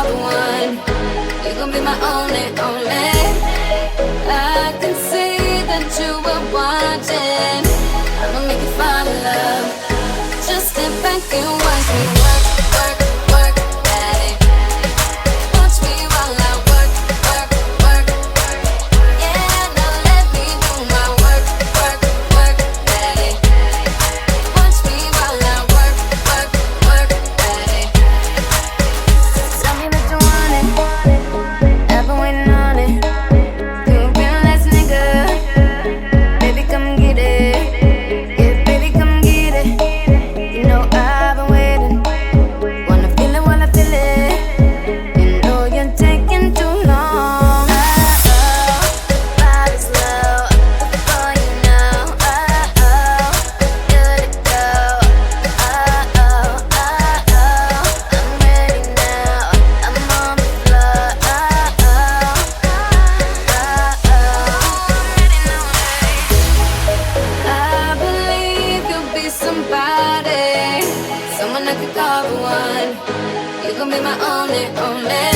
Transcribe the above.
call the one. You gon' be my only, only. I can see that you were watching. I'ma make you fall in love. Just sit back and watch me work, work, work, daddy. Watch me while I work, work, work. Yeah, now let me do my work, work, work, daddy. Watch me while I work, work, work, daddy. Tell me that you want it. I've been waiting on it. You a real ass nigga. Baby, come get it. Yeah, baby, come get it. You know I've been waiting. Wanna feel it while I feel it. You know you're taking too long. Oh, body's low. Before you know. Oh, good to go. Oh, I'm ready now. I'm on the floor. I believe you'll be somebody, someone I could call the one. You gon' be my only, only.